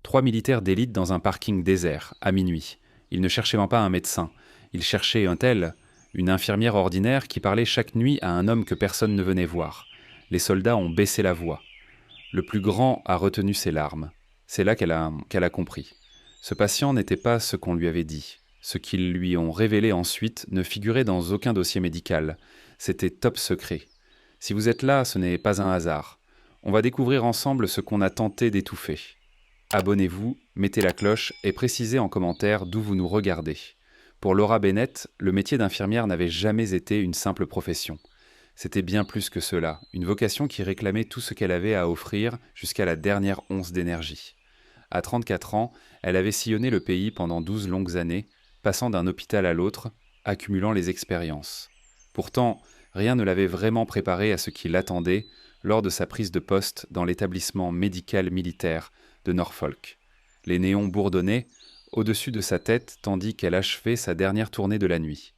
3 militaires d'élite dans un parking désert, à minuit. Ils ne cherchaient même pas un médecin. Ils cherchaient un tel, une infirmière ordinaire qui parlait chaque nuit à un homme que personne ne venait voir. Les soldats ont baissé la voix. Le plus grand a retenu ses larmes. C'est là qu'elle a compris. Ce patient n'était pas ce qu'on lui avait dit. Ce qu'ils lui ont révélé ensuite ne figurait dans aucun dossier médical. C'était top secret. Si vous êtes là, ce n'est pas un hasard. On va découvrir ensemble ce qu'on a tenté d'étouffer. Abonnez-vous, mettez la cloche et précisez en commentaire d'où vous nous regardez. Pour Laura Bennett, le métier d'infirmière n'avait jamais été une simple profession. C'était bien plus que cela, une vocation qui réclamait tout ce qu'elle avait à offrir jusqu'à la dernière once d'énergie. À 34 ans, elle avait sillonné le pays pendant 12 longues années, passant d'un hôpital à l'autre, accumulant les expériences. Pourtant, rien ne l'avait vraiment préparée à ce qui l'attendait lors de sa prise de poste dans l'établissement médical militaire de Norfolk. Les néons bourdonnaient au-dessus de sa tête tandis qu'elle achevait sa dernière tournée de la nuit.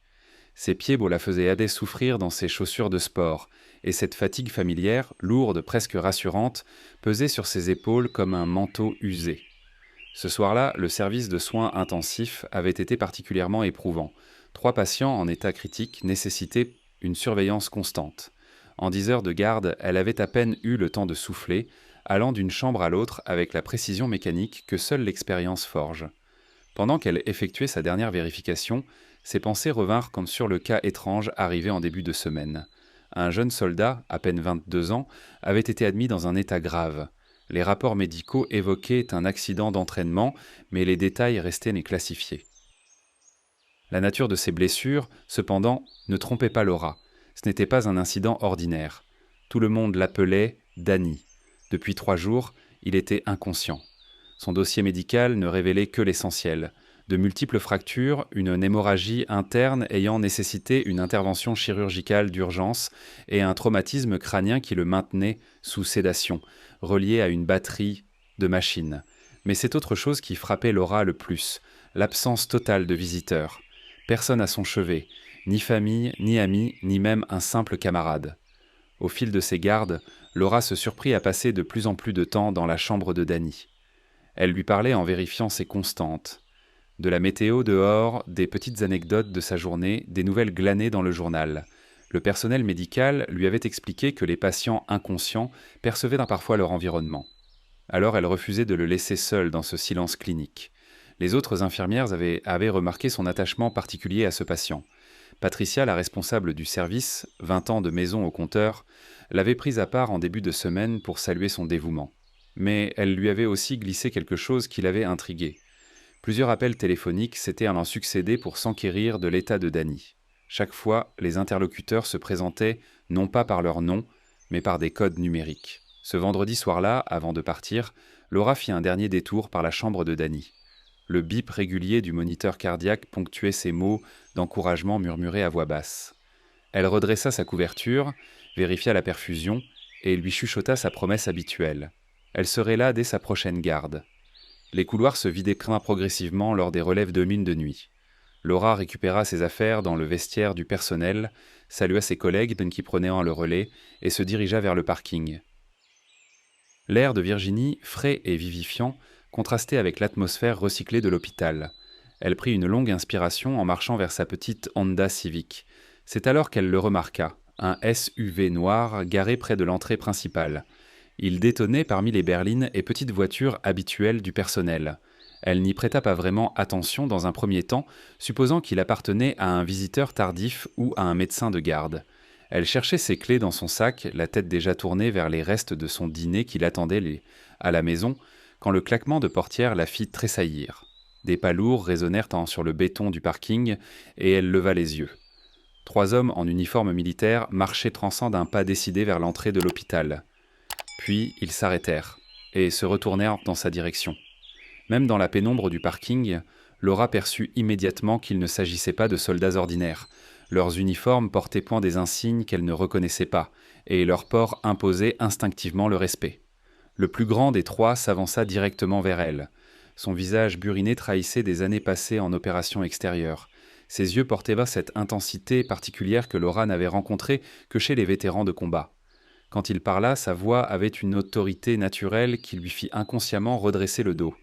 Ses pieds la faisaient souffrir dans ses chaussures de sport, et cette fatigue familière, lourde, presque rassurante, pesait sur ses épaules comme un manteau usé. Ce soir-là, le service de soins intensifs avait été particulièrement éprouvant. 3 patients en état critique nécessitaient une surveillance constante. En 10 heures de garde, elle avait à peine eu le temps de souffler, allant d'une chambre à l'autre avec la précision mécanique que seule l'expérience forge. Pendant qu'elle effectuait sa dernière vérification, ses pensées revinrent comme sur le cas étrange arrivé en début de semaine. Un jeune soldat, à peine 22 ans, avait été admis dans un état grave. Les rapports médicaux évoquaient un accident d'entraînement, mais les détails restaient inclassifiés. La nature de ses blessures, cependant, ne trompait pas Laura. Ce n'était pas un incident ordinaire. Tout le monde l'appelait Danny. Depuis 3 jours, il était inconscient. Son dossier médical ne révélait que l'essentiel. De multiples fractures, une hémorragie interne ayant nécessité une intervention chirurgicale d'urgence et un traumatisme crânien qui le maintenait sous sédation, relié à une batterie de machines. Mais c'est autre chose qui frappait Laura le plus, l'absence totale de visiteurs. Personne à son chevet, ni famille, ni amis, ni même un simple camarade. Au fil de ses gardes, Laura se surprit à passer de plus en plus de temps dans la chambre de Danny. Elle lui parlait en vérifiant ses constantes. De la météo dehors, des petites anecdotes de sa journée, des nouvelles glanées dans le journal. Le personnel médical lui avait expliqué que les patients inconscients percevaient parfois leur environnement. Alors elle refusait de le laisser seul dans ce silence clinique. Les autres infirmières avaient remarqué son attachement particulier à ce patient. Patricia, la responsable du service, 20 ans de maison au compteur, l'avait prise à part en début de semaine pour saluer son dévouement. Mais elle lui avait aussi glissé quelque chose qui l'avait intrigué. Plusieurs appels téléphoniques s'étaient allant succéder pour s'enquérir de l'état de Danny. Chaque fois, les interlocuteurs se présentaient non pas par leur nom, mais par des codes numériques. Ce vendredi soir-là, avant de partir, Laura fit un dernier détour par la chambre de Danny. Le bip régulier du moniteur cardiaque ponctuait ses mots d'encouragement murmurés à voix basse. Elle redressa sa couverture, vérifia la perfusion et lui chuchota sa promesse habituelle. Elle serait là dès sa prochaine garde. Les couloirs se vidaient progressivement lors des relèves de mine de nuit. Laura récupéra ses affaires dans le vestiaire du personnel, salua ses collègues qui prenaient le relais et se dirigea vers le parking. L'air de Virginie, frais et vivifiant, contrastait avec l'atmosphère recyclée de l'hôpital. Elle prit une longue inspiration en marchant vers sa petite Honda Civic. C'est alors qu'elle le remarqua, un SUV noir garé près de l'entrée principale. Il détonnait parmi les berlines et petites voitures habituelles du personnel. Elle n'y prêta pas vraiment attention dans un premier temps, supposant qu'il appartenait à un visiteur tardif ou à un médecin de garde. Elle cherchait ses clés dans son sac, la tête déjà tournée vers les restes de son dîner qui l'attendait à la maison, quand le claquement de portière la fit tressaillir. Des pas lourds résonnèrent sur le béton du parking et elle leva les yeux. 3 hommes en uniforme militaire marchaient trançant d'un pas décidé vers l'entrée de l'hôpital. Puis ils s'arrêtèrent et se retournèrent dans sa direction. Même dans la pénombre du parking, Laura perçut immédiatement qu'il ne s'agissait pas de soldats ordinaires. Leurs uniformes portaient point des insignes qu'elle ne reconnaissait pas, et leur port imposait instinctivement le respect. Le plus grand des 3 s'avança directement vers elle. Son visage buriné trahissait des années passées en opération extérieure. Ses yeux portaient cette intensité particulière que Laura n'avait rencontrée que chez les vétérans de combat. Quand il parla, sa voix avait une autorité naturelle qui lui fit inconsciemment redresser le dos.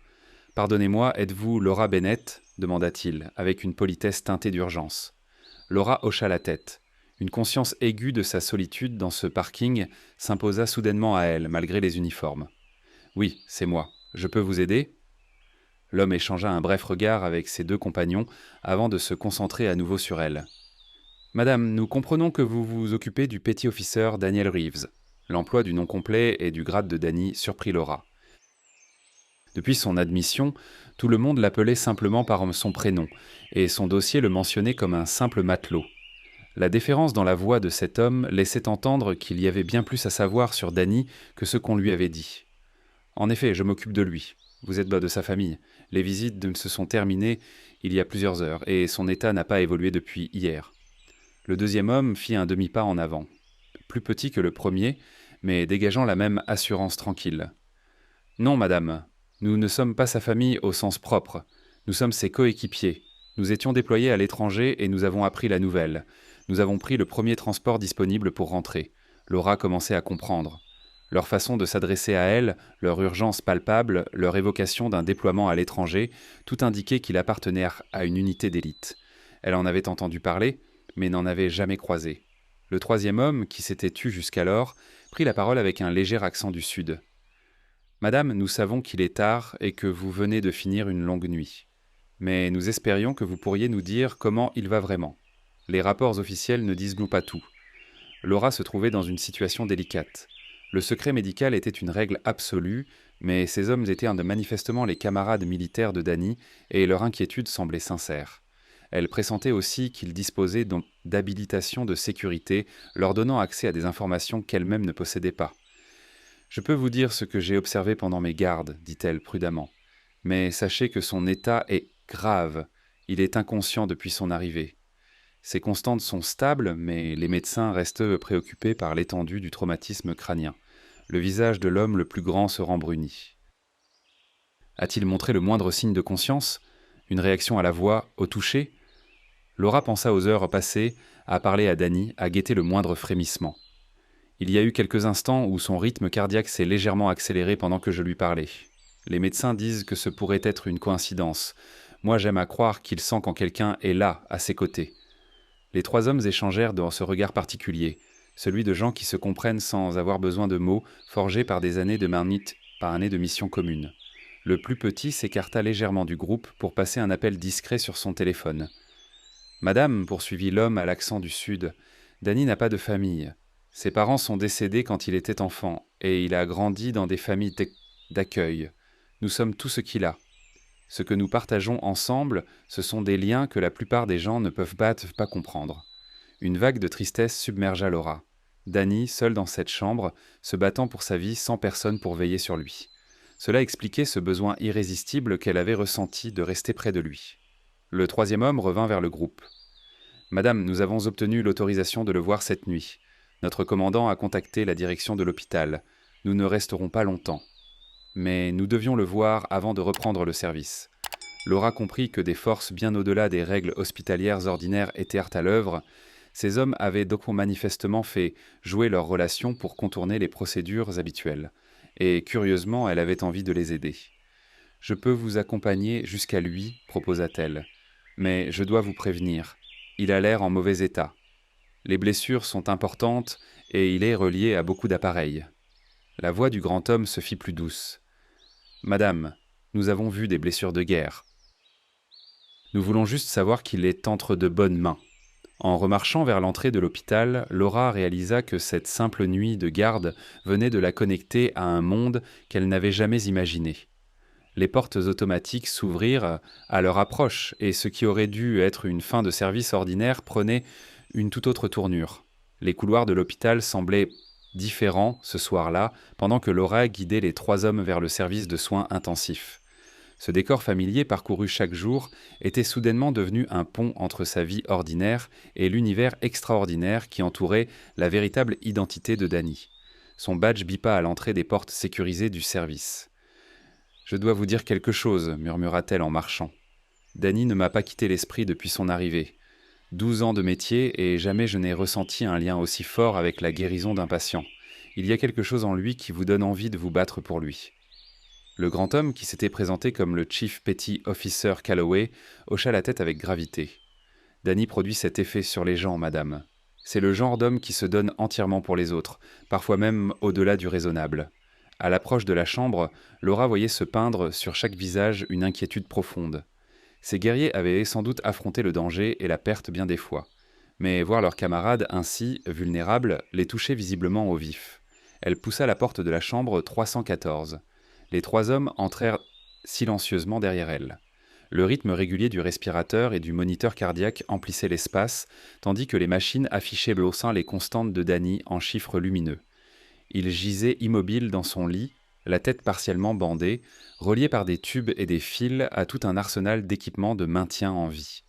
Pardonnez-moi, êtes-vous Laura Bennett ?» demanda-t-il, avec une politesse teintée d'urgence. Laura hocha la tête. Une conscience aiguë de sa solitude dans ce parking s'imposa soudainement à elle, malgré les uniformes. « Oui, c'est moi. Je peux vous aider ?» L'homme échangea un bref regard avec ses deux compagnons avant de se concentrer à nouveau sur elle. « Madame, nous comprenons que vous vous occupez du petty officer Daniel Reeves. » L'emploi du nom complet et du grade de Danny surprit Laura. Depuis son admission, tout le monde l'appelait simplement par son prénom, et son dossier le mentionnait comme un simple matelot. La déférence dans la voix de cet homme laissait entendre qu'il y avait bien plus à savoir sur Danny que ce qu'on lui avait dit. « En effet, je m'occupe de lui. Vous êtes de sa famille. Les visites se sont terminées il y a plusieurs heures, et son état n'a pas évolué depuis hier. » Le deuxième homme fit un demi-pas en avant. Plus petit que le premier, mais dégageant la même assurance tranquille. « Non, madame. Nous ne sommes pas sa famille au sens propre. Nous sommes ses coéquipiers. Nous étions déployés à l'étranger et nous avons appris la nouvelle. Nous avons pris le premier transport disponible pour rentrer. » Laura commençait à comprendre. Leur façon de s'adresser à elle, leur urgence palpable, leur évocation d'un déploiement à l'étranger, tout indiquait qu'il appartenait à une unité d'élite. Elle en avait entendu parler, mais n'en avait jamais croisé. Le troisième homme, qui s'était tu jusqu'alors, prit la parole avec un léger accent du Sud. « Madame, nous savons qu'il est tard et que vous venez de finir une longue nuit. Mais nous espérions que vous pourriez nous dire comment il va vraiment. Les rapports officiels ne disent-nous pas tout. » Laura se trouvait dans une situation délicate. Le secret médical était une règle absolue, mais ces hommes étaient manifestement les camarades militaires de Danny et leur inquiétude semblait sincère. Elle pressentait aussi qu'ils disposaient d'habilitations de sécurité, leur donnant accès à des informations qu'elle-même ne possédait pas. « Je peux vous dire ce que j'ai observé pendant mes gardes, dit-elle prudemment. Mais sachez que son état est grave. Il est inconscient depuis son arrivée. Ses constantes sont stables, mais les médecins restent préoccupés par l'étendue du traumatisme crânien. Le visage de l'homme le plus grand se rembrunit. A-t-il montré le moindre signe de conscience? Une réaction à la voix, au toucher? Laura pensa aux heures passées, à parler à Danny, à guetter le moindre frémissement. Il y a eu quelques instants où son rythme cardiaque s'est légèrement accéléré pendant que je lui parlais. Les médecins disent que ce pourrait être une coïncidence. Moi, j'aime à croire qu'il sent quand quelqu'un est là, à ses côtés. Les trois hommes échangèrent dans ce regard particulier, celui de gens qui se comprennent sans avoir besoin de mots, forgés par des années de mission commune. Le plus petit s'écarta légèrement du groupe pour passer un appel discret sur son téléphone. « Madame, poursuivit l'homme à l'accent du Sud, Danny n'a pas de famille. Ses parents sont décédés quand il était enfant, et il a grandi dans des familles d'accueil. Nous sommes tout ce qu'il a. Ce que nous partageons ensemble, ce sont des liens que la plupart des gens ne peuvent pas comprendre. » Une vague de tristesse submergea Laura. Danny, seul dans cette chambre, se battant pour sa vie sans personne pour veiller sur lui. Cela expliquait ce besoin irrésistible qu'elle avait ressenti de rester près de lui. Le troisième homme revint vers le groupe. « Madame, nous avons obtenu l'autorisation de le voir cette nuit. Notre commandant a contacté la direction de l'hôpital. Nous ne resterons pas longtemps. Mais nous devions le voir avant de reprendre le service. » Laura comprit que des forces bien au-delà des règles hospitalières ordinaires étaient à l'œuvre. Ces hommes avaient donc manifestement fait jouer leurs relations pour contourner les procédures habituelles. Et curieusement, elle avait envie de les aider. « Je peux vous accompagner jusqu'à lui, proposa-t-elle. Mais je dois vous prévenir, il a l'air en mauvais état. Les blessures sont importantes et il est relié à beaucoup d'appareils. » La voix du grand homme se fit plus douce. « Madame, nous avons vu des blessures de guerre. Nous voulons juste savoir qu'il est entre de bonnes mains. » En remarchant vers l'entrée de l'hôpital, Laura réalisa que cette simple nuit de garde venait de la connecter à un monde qu'elle n'avait jamais imaginé. Les portes automatiques s'ouvrirent à leur approche et ce qui aurait dû être une fin de service ordinaire prenait une toute autre tournure. Les couloirs de l'hôpital semblaient différents ce soir-là, pendant que Laura guidait les trois hommes vers le service de soins intensifs. Ce décor familier parcouru chaque jour était soudainement devenu un pont entre sa vie ordinaire et l'univers extraordinaire qui entourait la véritable identité de Danny. Son badge bipa à l'entrée des portes sécurisées du service. « Je dois vous dire quelque chose, murmura-t-elle en marchant. Danny ne m'a pas quitté l'esprit depuis son arrivée. 12 ans de métier et jamais je n'ai ressenti un lien aussi fort avec la guérison d'un patient. Il y a quelque chose en lui qui vous donne envie de vous battre pour lui. » Le grand homme, qui s'était présenté comme le Chief Petty Officer Calloway, hocha la tête avec gravité. « Danny produit cet effet sur les gens, madame. C'est le genre d'homme qui se donne entièrement pour les autres, parfois même au-delà du raisonnable. » À l'approche de la chambre, Laura voyait se peindre sur chaque visage une inquiétude profonde. Ces guerriers avaient sans doute affronté le danger et la perte bien des fois. Mais voir leurs camarades ainsi, vulnérables, les touchait visiblement au vif. Elle poussa la porte de la chambre 314. Les 3 hommes entrèrent silencieusement derrière elle. Le rythme régulier du respirateur et du moniteur cardiaque emplissait l'espace, tandis que les machines affichaient au sein les constantes de Danny en chiffres lumineux. Il gisait immobile dans son lit, la tête partiellement bandée, reliée par des tubes et des fils à tout un arsenal d'équipements de maintien en vie.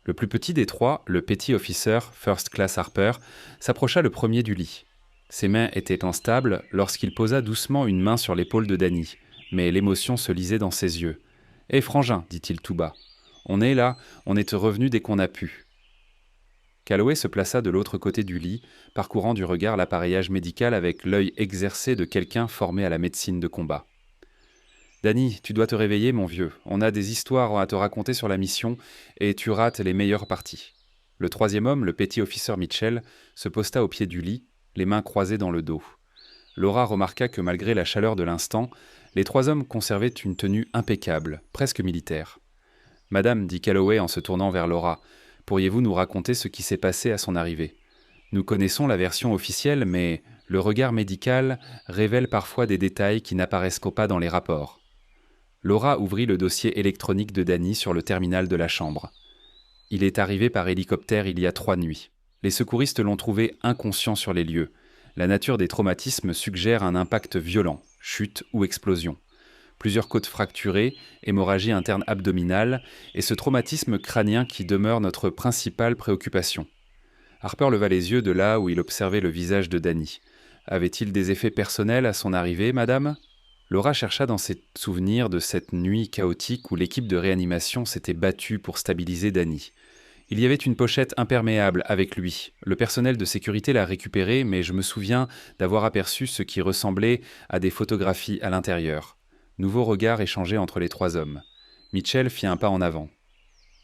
Le plus petit des 3, le Petty Officer First Class Harper, s'approcha le premier du lit. Ses mains étaient instables lorsqu'il posa doucement une main sur l'épaule de Danny, mais l'émotion se lisait dans ses yeux. « Hé frangin, dit-il tout bas, on est là, on est revenu dès qu'on a pu. » Calloway se plaça de l'autre côté du lit, parcourant du regard l'appareillage médical avec l'œil exercé de quelqu'un formé à la médecine de combat. « Danny, tu dois te réveiller, mon vieux. On a des histoires à te raconter sur la mission, et tu rates les meilleures parties. » Le 3e homme, le Petty Officer Mitchell, se posta au pied du lit, les mains croisées dans le dos. Laura remarqua que malgré la chaleur de l'instant, les 3 hommes conservaient une tenue impeccable, presque militaire. « Madame, dit Calloway en se tournant vers Laura, pourriez-vous nous raconter ce qui s'est passé à son arrivée ? Nous connaissons la version officielle, mais le regard médical révèle parfois des détails qui n'apparaissent pas dans les rapports. » Laura ouvrit le dossier électronique de Danny sur le terminal de la chambre. « Il est arrivé par hélicoptère il y a 3 nuits. Les secouristes l'ont trouvé inconscient sur les lieux. La nature des traumatismes suggère un impact violent, chute ou explosion. Plusieurs côtes fracturées, hémorragie interne abdominale et ce traumatisme crânien qui demeure notre principale préoccupation. » Harper leva les yeux de là où il observait le visage de Danny. « Avait-il des effets personnels à son arrivée, madame ?» Laura chercha dans ses souvenirs de cette nuit chaotique où l'équipe de réanimation s'était battue pour stabiliser Danny. Il y avait une pochette imperméable avec lui. Le personnel de sécurité l'a récupérée, mais je me souviens d'avoir aperçu ce qui ressemblait à des photographies à l'intérieur. Nouveau regard échangé entre les 3 hommes. Mitchell fit un pas en avant.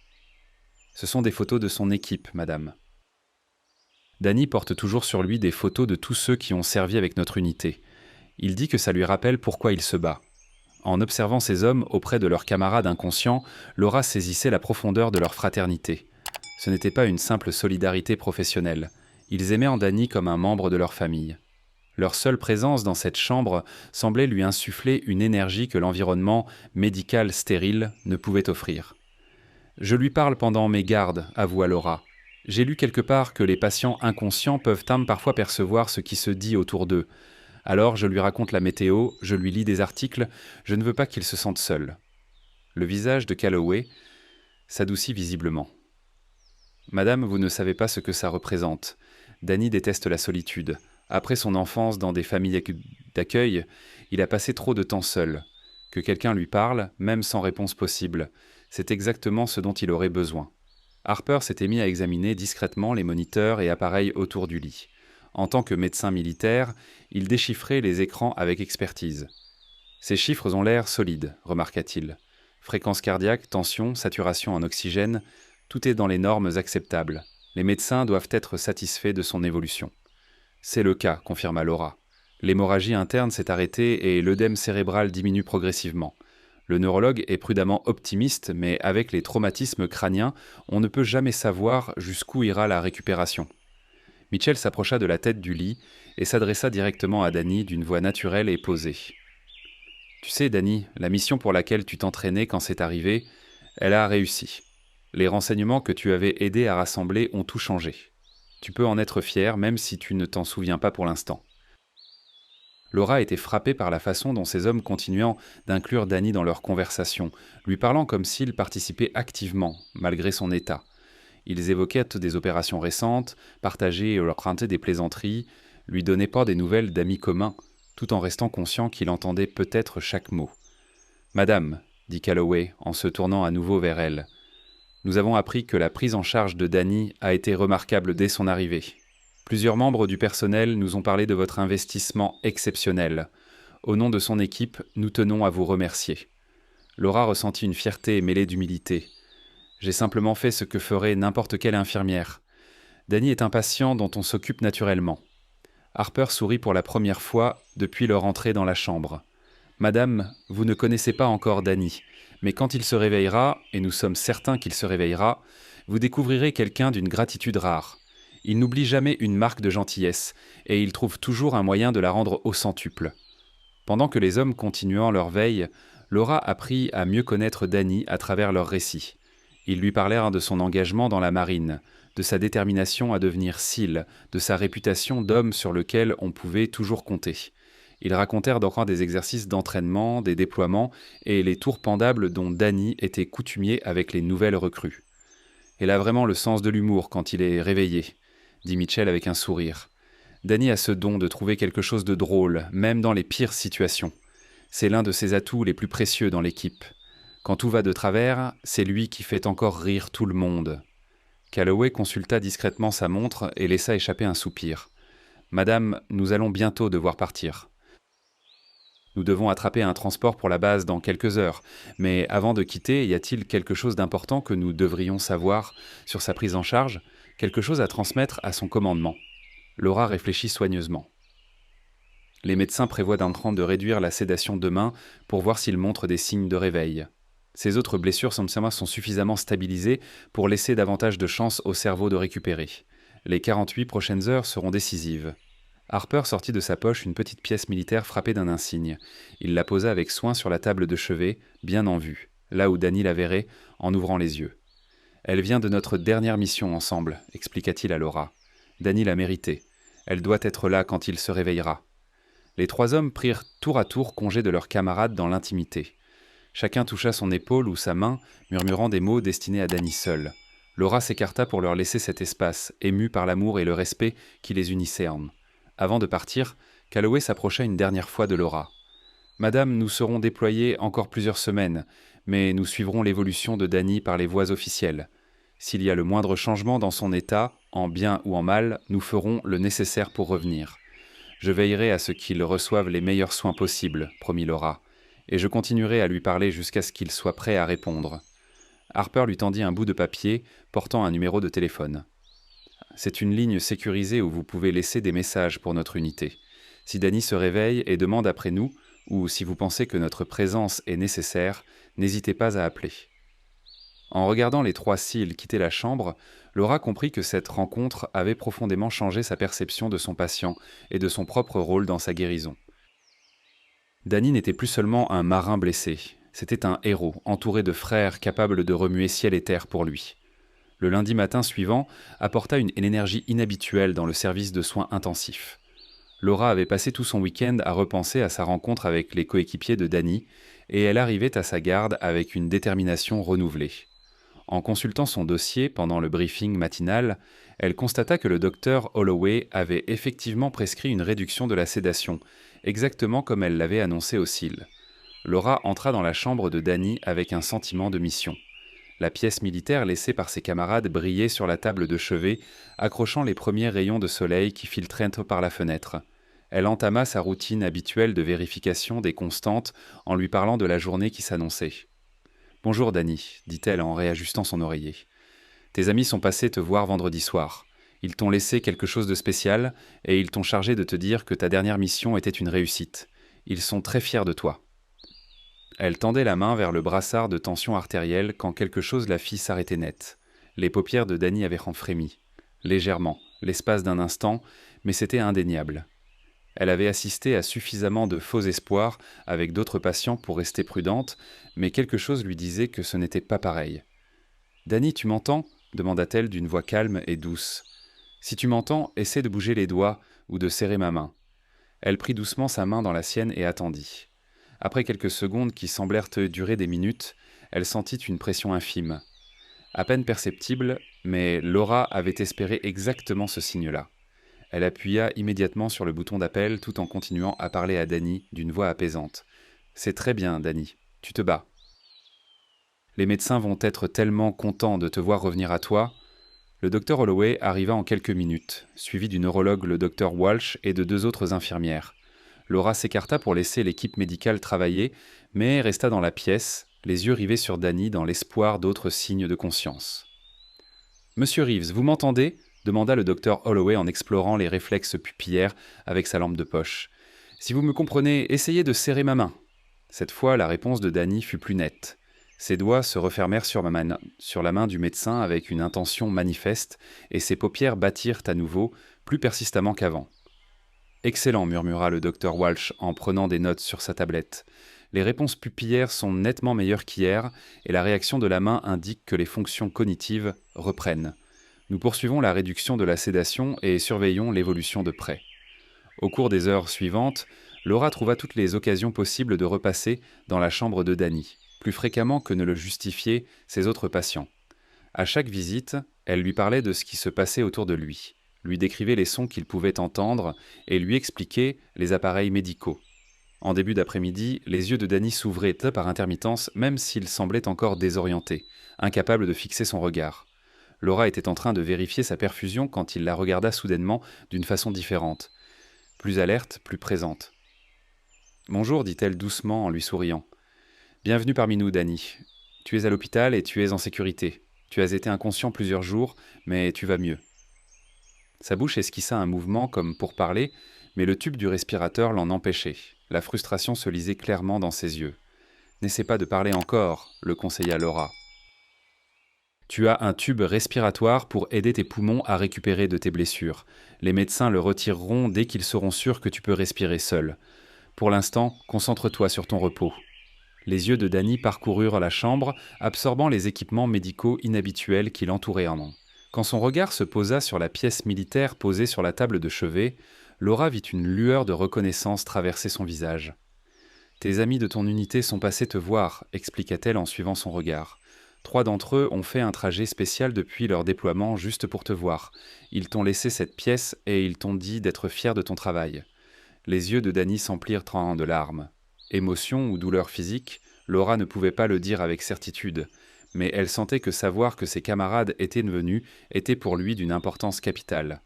« Ce sont des photos de son équipe, madame. » Danny porte toujours sur lui des photos de tous ceux qui ont servi avec notre unité. Il dit que ça lui rappelle pourquoi il se bat. En observant ces hommes auprès de leurs camarades inconscients, Laura saisissait la profondeur de leur fraternité. Ce n'était pas une simple solidarité professionnelle. Ils aimaient en Danny comme un membre de leur famille. Leur seule présence dans cette chambre semblait lui insuffler une énergie que l'environnement médical stérile ne pouvait offrir. « Je lui parle pendant mes gardes, avoua Laura. J'ai lu quelque part que les patients inconscients peuvent parfois percevoir ce qui se dit autour d'eux. Alors je lui raconte la météo, je lui lis des articles, je ne veux pas qu'il se sente seul. » Le visage de Calloway s'adoucit visiblement. « Madame, vous ne savez pas ce que ça représente. Danny déteste la solitude. Après son enfance dans des familles d'accueil, il a passé trop de temps seul. Que quelqu'un lui parle, même sans réponse possible, c'est exactement ce dont il aurait besoin. » Harper s'était mis à examiner discrètement les moniteurs et appareils autour du lit. En tant que médecin militaire, il déchiffrait les écrans avec expertise. « Ces chiffres ont l'air solides, remarqua-t-il. Fréquence cardiaque, tension, saturation en oxygène, tout est dans les normes acceptables. Les médecins doivent être satisfaits de son évolution. » « C'est le cas, confirma Laura. L'hémorragie interne s'est arrêtée et l'œdème cérébral diminue progressivement. Le neurologue est prudemment optimiste, mais avec les traumatismes crâniens, on ne peut jamais savoir jusqu'où ira la récupération. » Mitchell s'approcha de la tête du lit et s'adressa directement à Danny d'une voix naturelle et posée. « Tu sais, Danny, la mission pour laquelle tu t'entraînais quand c'est arrivé, elle a réussi. Les renseignements que tu avais aidé à rassembler ont tout changé. Tu peux en être fier, même si tu ne t'en souviens pas pour l'instant. » Laura était frappée par la façon dont ces hommes continuaient d'inclure Danny dans leur conversation, lui parlant comme s'il participait activement, malgré son état. Ils évoquaient des opérations récentes, partageaient et leur craintaient des plaisanteries, lui donnaient pas des nouvelles d'amis communs, tout en restant conscient qu'il entendait peut-être chaque mot. « Madame, dit Calloway en se tournant à nouveau vers elle, nous avons appris que la prise en charge de Danny a été remarquable dès son arrivée. Plusieurs membres du personnel nous ont parlé de votre investissement exceptionnel. Au nom de son équipe, nous tenons à vous remercier. » Laura ressentit une fierté mêlée d'humilité. « J'ai simplement fait ce que ferait n'importe quelle infirmière. Danny est un patient dont on s'occupe naturellement. » Harper sourit pour la première fois depuis leur entrée dans la chambre. « Madame, vous ne connaissez pas encore Danny, mais quand il se réveillera, et nous sommes certains qu'il se réveillera, vous découvrirez quelqu'un d'une gratitude rare. Il n'oublie jamais une marque de gentillesse, et il trouve toujours un moyen de la rendre au centuple. » Pendant que les hommes continuant leur veille, Laura apprit à mieux connaître Danny à travers leurs récits. Ils lui parlèrent de son engagement dans la marine, de sa détermination à devenir SEAL, de sa réputation d'homme sur lequel on pouvait toujours compter. Ils racontèrent encore des exercices d'entraînement, des déploiements et les tours pendables dont Danny était coutumier avec les nouvelles recrues. « Il a vraiment le sens de l'humour quand il est réveillé, » dit Mitchell avec un sourire. Danny a ce don de trouver quelque chose de drôle, même dans les pires situations. C'est l'un de ses atouts les plus précieux dans l'équipe. Quand tout va de travers, c'est lui qui fait encore rire tout le monde. Calloway consulta discrètement sa montre et laissa échapper un soupir. « Madame, nous allons bientôt devoir partir. Nous devons attraper un transport pour la base dans quelques heures, mais avant de quitter, y a-t-il quelque chose d'important que nous devrions savoir sur sa prise en charge, quelque chose à transmettre à son commandement ?» Laura réfléchit soigneusement. Les médecins prévoient d'un train de réduire la sédation demain pour voir s'il montre des signes de réveil. Ses autres blessures sont suffisamment stabilisées pour laisser davantage de chance au cerveau de récupérer. Les 48 prochaines heures seront décisives. Harper sortit de sa poche une petite pièce militaire frappée d'un insigne. Il la posa avec soin sur la table de chevet, bien en vue, là où Danny la verrait, en ouvrant les yeux. « Elle vient de notre dernière mission ensemble, » expliqua-t-il à Laura. « Danny l'a méritée. Elle doit être là quand il se réveillera. » Les trois hommes prirent tour à tour congé de leurs camarades dans l'intimité. Chacun toucha son épaule ou sa main, murmurant des mots destinés à Danny seul. Laura s'écarta pour leur laisser cet espace, émue par l'amour et le respect qui les unissaient. Avant de partir, Calloway s'approcha une dernière fois de Laura. « Madame, nous serons déployés encore plusieurs semaines, mais nous suivrons l'évolution de Danny par les voies officielles. S'il y a le moindre changement dans son état, en bien ou en mal, nous ferons le nécessaire pour revenir. Je veillerai à ce qu'il reçoive les meilleurs soins possibles, promit Laura, et je continuerai à lui parler jusqu'à ce qu'il soit prêt à répondre. » Harper lui tendit un bout de papier portant un numéro de téléphone. « C'est une ligne sécurisée où vous pouvez laisser des messages pour notre unité. Si Danny se réveille et demande après nous, ou si vous pensez que notre présence est nécessaire, n'hésitez pas à appeler. » En regardant les trois SEAL quitter la chambre, Laura comprit que cette rencontre avait profondément changé sa perception de son patient et de son propre rôle dans sa guérison. Danny n'était plus seulement un marin blessé, c'était un héros, entouré de frères capables de remuer ciel et terre pour lui. Le lundi matin suivant apporta une énergie inhabituelle dans le service de soins intensifs. Laura avait passé tout son week-end à repenser à sa rencontre avec les coéquipiers de Danny, et elle arrivait à sa garde avec une détermination renouvelée. En consultant son dossier pendant le briefing matinal, elle constata que le docteur Holloway avait effectivement prescrit une réduction de la sédation, exactement comme elle l'avait annoncé au SEAL. Laura entra dans la chambre de Danny avec un sentiment de mission. La pièce militaire laissée par ses camarades brillait sur la table de chevet, accrochant les premiers rayons de soleil qui filtraient par la fenêtre. Elle entama sa routine habituelle de vérification des constantes en lui parlant de la journée qui s'annonçait. « Bonjour Danny, dit-elle en réajustant son oreiller. Tes amis sont passés te voir vendredi soir. Ils t'ont laissé quelque chose de spécial et ils t'ont chargé de te dire que ta dernière mission était une réussite. Ils sont très fiers de toi. » Elle tendait la main vers le brassard de tension artérielle quand quelque chose la fit s'arrêter net. Les paupières de Danny avaient frémi. Légèrement, l'espace d'un instant, mais c'était indéniable. Elle avait assisté à suffisamment de faux espoirs avec d'autres patients pour rester prudente, mais quelque chose lui disait que ce n'était pas pareil. « Danny, tu m'entends » demanda-t-elle d'une voix calme et douce. « Si tu m'entends, essaie de bouger les doigts ou de serrer ma main. » Elle prit doucement sa main dans la sienne et attendit. Après quelques secondes qui semblèrent durer des minutes, elle sentit une pression infime. À peine perceptible, mais Laura avait espéré exactement ce signe-là. Elle appuya immédiatement sur le bouton d'appel tout en continuant à parler à Danny d'une voix apaisante. « C'est très bien, Danny. Tu te bats. Les médecins vont être tellement contents de te voir revenir à toi. » Le docteur Holloway arriva en quelques minutes, suivi du neurologue le docteur Walsh et de deux autres infirmières. Laura s'écarta pour laisser l'équipe médicale travailler, mais resta dans la pièce, les yeux rivés sur Danny dans l'espoir d'autres signes de conscience. « Monsieur Reeves, vous m'entendez » demanda le docteur Holloway en explorant les réflexes pupillaires avec sa lampe de poche. « Si vous me comprenez, essayez de serrer ma main. » Cette fois, la réponse de Danny fut plus nette. Ses doigts se refermèrent sur la main du médecin avec une intention manifeste, et ses paupières battirent à nouveau, plus persistamment qu'avant. « Excellent, murmura le docteur Walsh en prenant des notes sur sa tablette. Les réponses pupillaires sont nettement meilleures qu'hier, et la réaction de la main indique que les fonctions cognitives reprennent. Nous poursuivons la réduction de la sédation et surveillons l'évolution de près. » Au cours des heures suivantes, Laura trouva toutes les occasions possibles de repasser dans la chambre de Danny, plus fréquemment que ne le justifiaient ses autres patients. À chaque visite, elle lui parlait de ce qui se passait autour de lui, lui décrivait les sons qu'il pouvait entendre et lui expliquait les appareils médicaux. En début d'après-midi, les yeux de Danny s'ouvraient par intermittence, même s'il semblait encore désorienté, incapable de fixer son regard. Laura était en train de vérifier sa perfusion quand il la regarda soudainement d'une façon différente, plus alerte, plus présente. « Bonjour, dit-elle doucement en lui souriant. « Bienvenue parmi nous, Danny. Tu es à l'hôpital et tu es en sécurité. Tu as été inconscient plusieurs jours, mais tu vas mieux. » Sa bouche esquissa un mouvement comme pour parler, mais le tube du respirateur l'en empêchait. La frustration se lisait clairement dans ses yeux. « N'essaie pas de parler encore, » le conseilla Laura. « Tu as un tube respiratoire pour aider tes poumons à récupérer de tes blessures. Les médecins le retireront dès qu'ils seront sûrs que tu peux respirer seul. Pour l'instant, concentre-toi sur ton repos. » Les yeux de Danny parcoururent la chambre, absorbant les équipements médicaux inhabituels qui l'entouraient en nom. Quand son regard se posa sur la pièce militaire posée sur la table de chevet, Laura vit une lueur de reconnaissance traverser son visage. « Tes amis de ton unité sont passés te voir, » expliqua-t-elle en suivant son regard. « 3 d'entre eux ont fait un trajet spécial depuis leur déploiement juste pour te voir. Ils t'ont laissé cette pièce et ils t'ont dit d'être fier de ton travail. » Les yeux de Danny s'emplirent de larmes. Émotion ou douleur physique, Laura ne pouvait pas le dire avec certitude, mais elle sentait que savoir que ses camarades étaient venus était pour lui d'une importance capitale.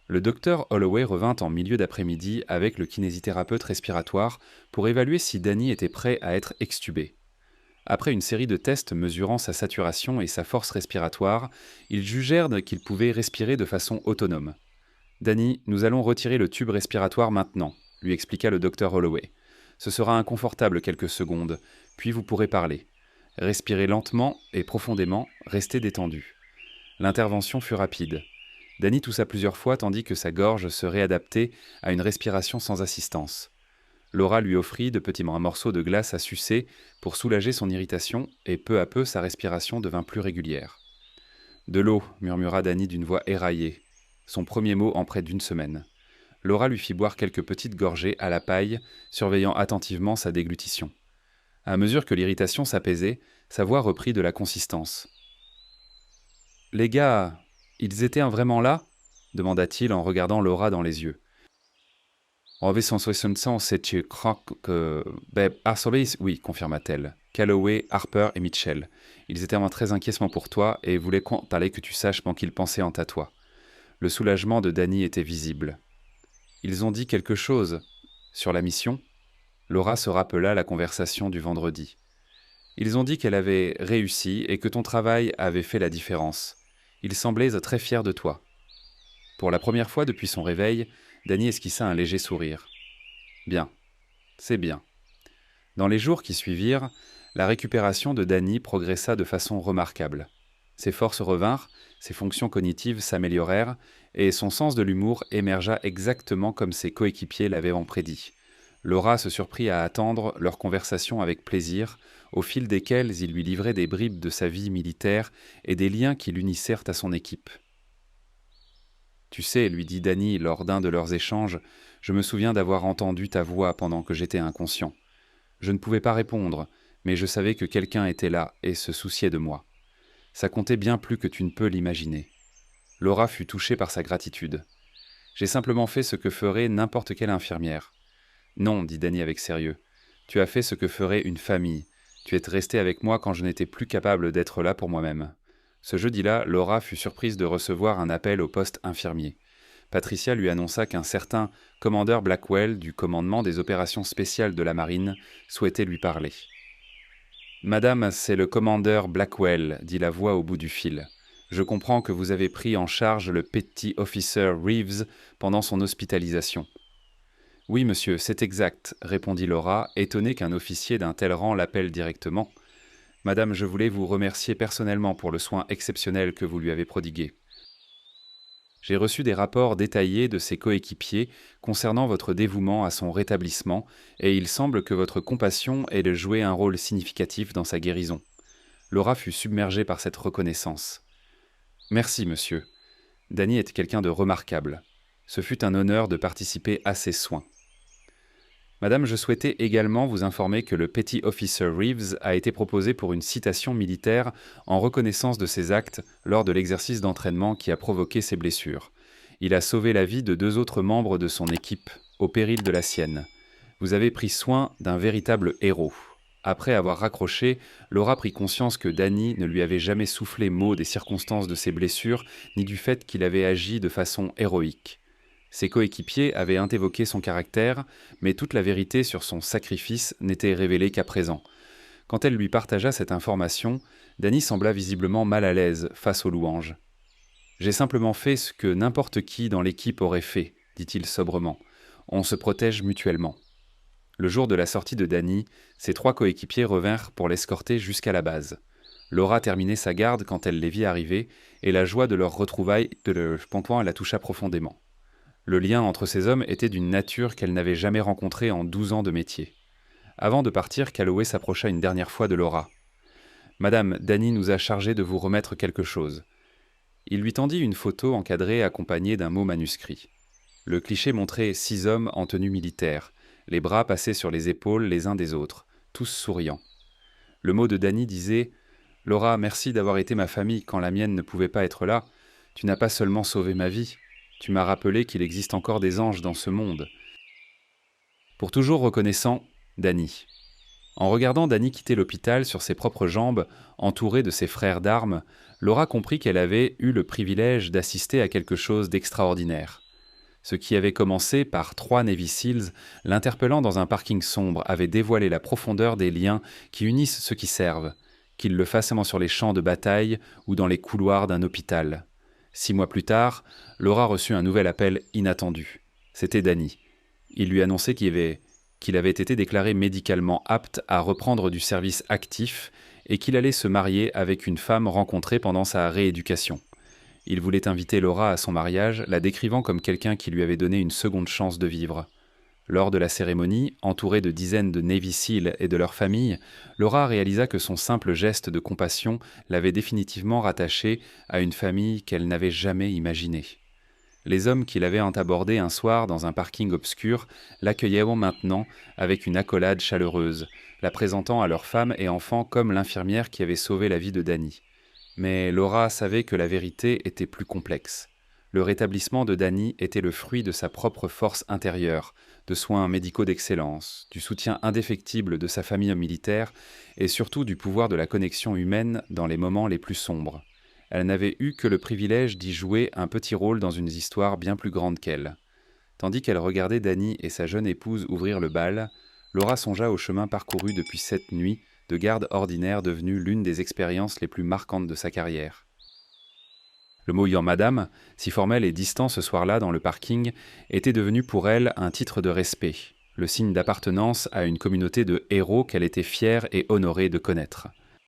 Le docteur Holloway revint en milieu d'après-midi avec le kinésithérapeute respiratoire pour évaluer si Danny était prêt à être extubé. Après une série de tests mesurant sa saturation et sa force respiratoire, ils jugèrent qu'il pouvait respirer de façon autonome. « Danny, nous allons retirer le tube respiratoire maintenant, » lui expliqua le docteur Holloway. « Ce sera inconfortable quelques secondes, puis vous pourrez parler. Respirez lentement et profondément, restez détendu. » L'intervention fut rapide. Danny toussa plusieurs fois tandis que sa gorge se réadaptait à une respiration sans assistance. Laura lui offrit de petits morceaux de glace à sucer pour soulager son irritation et peu à peu sa respiration devint plus régulière. « De l'eau, » murmura Danny d'une voix éraillée, son premier mot en près d'une semaine. Laura lui fit boire quelques petites gorgées à la paille, surveillant attentivement sa déglutition. À mesure que l'irritation s'apaisait, sa voix reprit de la consistance. « Les gars, ils étaient vraiment là ?» demanda-t-il en regardant Laura dans les yeux. « En 1960, c'était que... oui, confirma-t-elle. Calloway, Harper et Mitchell. Ils étaient vraiment très inquiets pour toi et voulaient que tu saches qu'ils pensaient en à toi. » Le soulagement de Danny était visible. « Ils ont dit quelque chose sur la mission ?» Laura se rappela la conversation du vendredi. « Ils ont dit qu'elle avait réussi et que ton travail avait fait la différence. Ils semblaient très fiers de toi. » Pour la première fois depuis son réveil, Danny esquissa un léger sourire. « Bien, c'est bien. » Dans les jours qui suivirent, la récupération de Danny progressa de façon remarquable. Ses forces revinrent, ses fonctions cognitives s'améliorèrent, et son sens de l'humour émergea exactement comme ses coéquipiers l'avaient prédit. Laura se surprit à attendre leurs conversations avec plaisir, au fil desquelles il lui livrait des bribes de sa vie militaire et des liens qui l'unissèrent à son équipe. « Tu sais, » lui dit Danny lors d'un de leurs échanges, « je me souviens d'avoir entendu ta voix pendant que j'étais inconscient. Je ne pouvais pas répondre, mais je savais que quelqu'un était là et se souciait de moi. Ça comptait bien plus que tu ne peux l'imaginer. » Laura fut touchée par sa gratitude. « J'ai simplement fait ce que ferait n'importe quelle infirmière. »« Non, » dit Danny avec sérieux. « Tu as fait ce que ferait une famille. Tu es resté avec moi quand je n'étais plus capable d'être là pour moi-même. » Ce jeudi-là, Laura fut surprise de recevoir un appel au poste infirmier. Patricia lui annonça qu'un certain commandeur Blackwell du commandement des opérations spéciales de la marine souhaitait lui parler. « Madame, c'est le commandeur Blackwell, dit la voix au bout du fil. Je comprends que vous avez pris en charge le Petty Officer Reeves pendant son hospitalisation. » « Oui, monsieur, c'est exact, » répondit Laura, étonnée qu'un officier d'un tel rang l'appelle directement. « Madame, je voulais vous remercier personnellement pour le soin exceptionnel que vous lui avez prodigué. J'ai reçu des rapports détaillés de ses coéquipiers concernant votre dévouement à son rétablissement, et il semble que votre compassion ait de jouer un rôle significatif dans sa guérison. » Laura fut submergée par cette reconnaissance. « Merci, monsieur. Danny était quelqu'un de remarquable. Ce fut un honneur de participer à ses soins. » Madame, je souhaitais également vous informer que le Petty Officer Reeves a été proposé pour une citation militaire en reconnaissance de ses actes lors de l'exercice d'entraînement qui a provoqué ses blessures. Il a sauvé la vie de 2 autres membres de son équipe, au péril de la sienne. Vous avez pris soin d'un véritable héros. Après avoir raccroché, Laura prit conscience que Danny ne lui avait jamais soufflé mot des circonstances de ses blessures, ni du fait qu'il avait agi de façon héroïque. Ses coéquipiers avaient évoqué son caractère, mais toute la vérité sur son sacrifice n'était révélée qu'à présent. Quand elle lui partagea cette information, Danny sembla visiblement mal à l'aise face aux louanges. « J'ai simplement fait ce que n'importe qui dans l'équipe aurait fait, » dit-il sobrement. « On se protège mutuellement. » Le jour de la sortie de Danny, ses 3 coéquipiers revinrent pour l'escorter jusqu'à la base. Laura terminait sa garde quand elle les vit arriver, et la joie de leur retrouvaille la toucha profondément. Le lien entre ces hommes était d'une nature qu'elle n'avait jamais rencontrée en 12 ans de métier. Avant de partir, Calloway s'approcha une dernière fois de Laura. « Madame, Danny nous a chargé de vous remettre quelque chose. » Il lui tendit une photo encadrée accompagnée d'un mot manuscrit. Le cliché montrait 6 hommes en tenue militaire, les bras passés sur les épaules les uns des autres, tous souriants. Le mot de Danny disait « Laura, merci d'avoir été ma famille quand la mienne ne pouvait pas être là. Tu n'as pas seulement sauvé ma vie. Tu m'as rappelé qu'il existe encore des anges dans ce monde. » Pour toujours reconnaissant, Danny. En regardant Danny quitter l'hôpital sur ses propres jambes, entouré de ses frères d'armes, Laura comprit qu'elle avait eu le privilège d'assister à quelque chose d'extraordinaire. Ce qui avait commencé par 3 Navy Seals, l'interpellant dans un parking sombre, avait dévoilé la profondeur des liens qui unissent ceux qui servent, qu'ils le fassent sur les champs de bataille ou dans les couloirs d'un hôpital. 6 mois plus tard, Laura reçut un nouvel appel inattendu. C'était Danny. Il lui annonçait qu'il avait été déclaré médicalement apte à reprendre du service actif et qu'il allait se marier avec une femme rencontrée pendant sa rééducation. Il voulait inviter Laura à son mariage, la décrivant comme quelqu'un qui lui avait donné une seconde chance de vivre. Lors de la cérémonie, entourée de dizaines de Navy Seals et de leurs familles, Laura réalisa que son simple geste de compassion l'avait définitivement rattachée à une famille qu'elle n'avait jamais imaginée. Les hommes qui l'avaient abordé un soir dans un parking obscur l'accueillaient maintenant avec une accolade chaleureuse, la présentant à leurs femmes et enfants comme l'infirmière qui avait sauvé la vie de Danny. Mais Laura savait que la vérité était plus complexe. Le rétablissement de Danny était le fruit de sa propre force intérieure, de soins médicaux d'excellence, du soutien indéfectible de sa famille militaire et surtout du pouvoir de la connexion humaine dans les moments les plus sombres. Elle n'avait eu que le privilège d'y jouer un petit rôle dans une histoire bien plus grande qu'elle. Tandis qu'elle regardait Danny et sa jeune épouse ouvrir le bal, Laura songea au chemin parcouru depuis cette nuit de garde ordinaire devenue l'une des expériences les plus marquantes de sa carrière. Le mot « madame », si formel et distant ce soir-là dans le parking, était devenu pour elle un titre de respect, le signe d'appartenance à une communauté de héros qu'elle était fière et honorée de connaître.